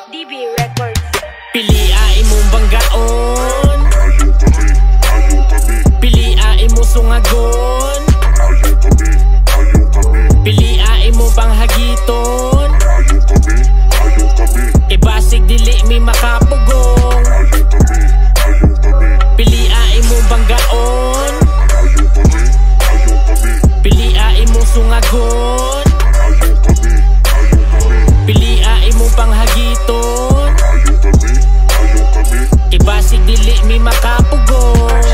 DB Records. Piliain mong banggaon, piliain mo sungagon, piliain mo banghagiton, ibasig dili mi makapugong. Piliain mo banggaon, piliain mo sungagon, piliain mo panghagiton, ibasig dili mi makapugong.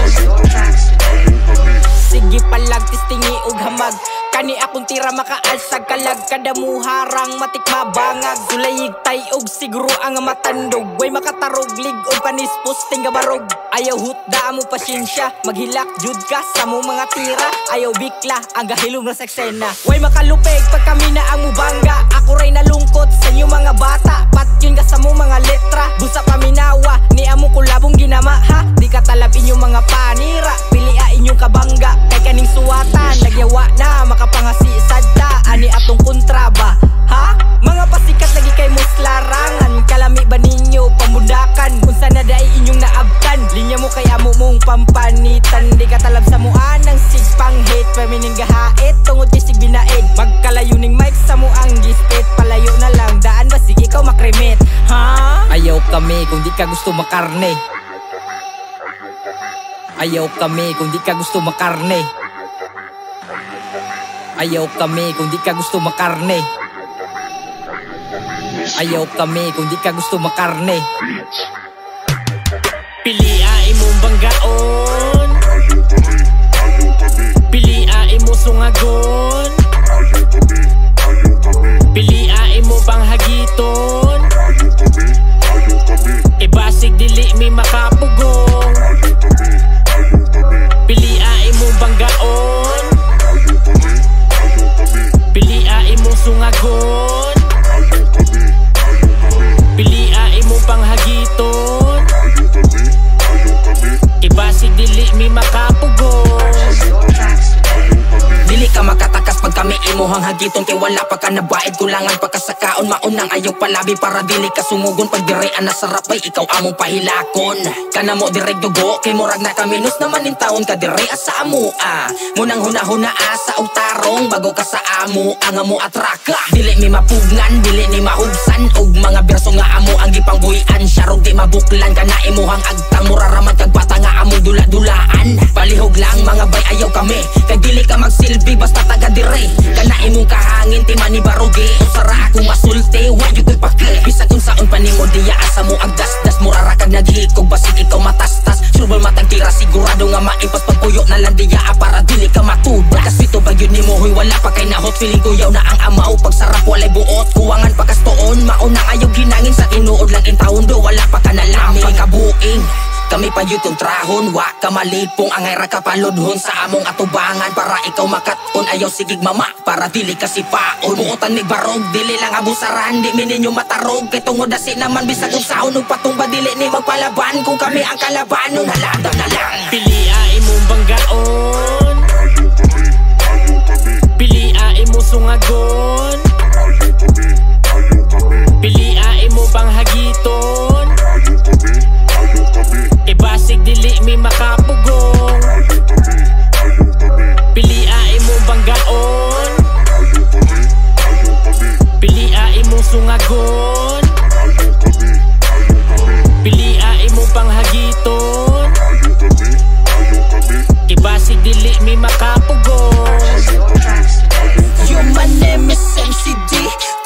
Sige palag tistingi ug hamag, kani akong tira makaalsag kalag, kada muharang matik mabangag, sulayig tay og siguro ang matandog, way makatarog lig-on panispos tinga barog. Ayaw hutda mo pasyensya, maghilak jud ka sa mo mga tira, ayaw bikla ang gahilom na seksena. Way makalupeg pag kami na ang mubangga, ako ray nalungkot sa inyo mga bata, patyon ka sa mo mga letra, busa paminawa ni amo kulabong ginama ha, di ka talab inyong mga panira, pilia inyong kabangga, kay kaning suwatan nagyawa na makapangasi sadta, ani atong kontraba ha, mga pasikat lagi kay muslarangan, kalami ba ninyo pamudakan, kung sana daay inyong naabtan, linya mo kay amo mong pampanitan, di ka talab sa muan ng sigpang hate, permining gahait tungod kay sig binaid, magkalayo ning mic sa mo ang gispit, palayo na lang daan ba sige ikaw makremit ha. Ayaw kami kung di ka gusto makarne, ayaw kami kung di ka gusto makarne, ayaw kami kung di ka gusto makarne, ayaw kami kung di ka gusto makarne. Piliain mong banggaon, piliain mo sungagon, piliain mo banghagiton, ibasig dili mi makapugong. Piliain mo banggaon, piliain mo sungagon, piliain mo panghagiton, ibasig dili mi makapugong. Dili ka makatakas pag kami imuhang hagiton, kay wala pa ka nabaid, kulangan pa ka sa kaon, maunang ayaw palabi para dili ka sumugon, pag direan na sarap ay ikaw among pahilakon, kana mo direk dugo kay murag na kaminus naman in taon ka dire sa amo munang hunahuna asa og tarong bago ka sa amo ang amo atraka, dili mi mapugnan, dili ni mahubsan og mga berso nga amo ang gipangbuhian, syarog di mabuklan kana imuhang agtang, muraraman kag bata nga amo dula-dulaan, palihog lang mga bay ayaw kami, kay dili ka magsilbi basta taga dire, kana imong kahangin ti manibarugi, usara akong masulti wa jud koy pake, bisag unsaon pa nimo diya asa mo ang dasdas, murara kag naghikog basig ikaw matastas, surbol matang tira sigurado nga maipas pagpuyo na lang diya para dili ka matuda, kasito ba yun nimo huy wala pa kay nahot, feeling ko yaw na ang amaw, pagsarap walay buot, kuwangan pa kastoon, mauna ayaw ginangin sa tinuod lang in taon do, wala pa ka nalami kabuing, kami pa yutong trahon, wa ka malipong angay ra ka paludhon sa among atubangan, para ikaw makaton ayaw sigig mama, para dili ka sipaon, buotan ni barog, dili lang abusaran, di mininyo matarog, kay tungod dasi naman bisag kung saon, ug patong ba dili ni magpalaban, kung kami ang kalaban, nung nalandam na lang. Piliain mong banggaon, piliain mo sungagon, piliain mo banghagiton, ibasig dili mi makapugong. Piliain mo banggaon, piliain mo sungagon, piliain mo panghagiton, ibasig dili mi makapugong. Yo, my name is MCD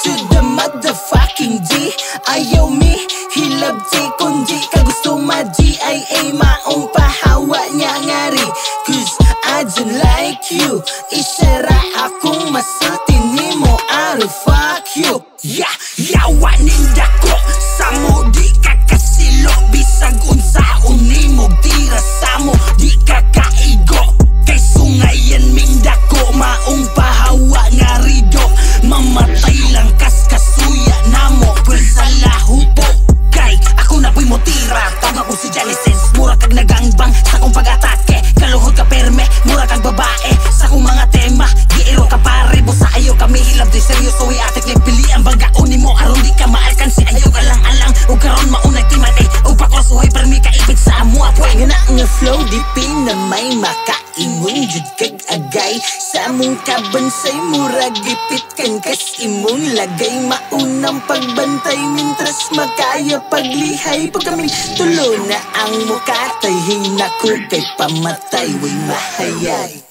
to the motherfucking D. Ayaw mi hilab di kundi ka gusto ma-DIA, maong pahawa niya ngari, cause I don't like you, isara akong masulti nimo, I fuck you, yeah. among kabansay murag gipit kan kas imong lagay maunang pagbantay mintras makaya paglihay pag kaming tulo na ang mukatay hinako kay pamatay way mahayay.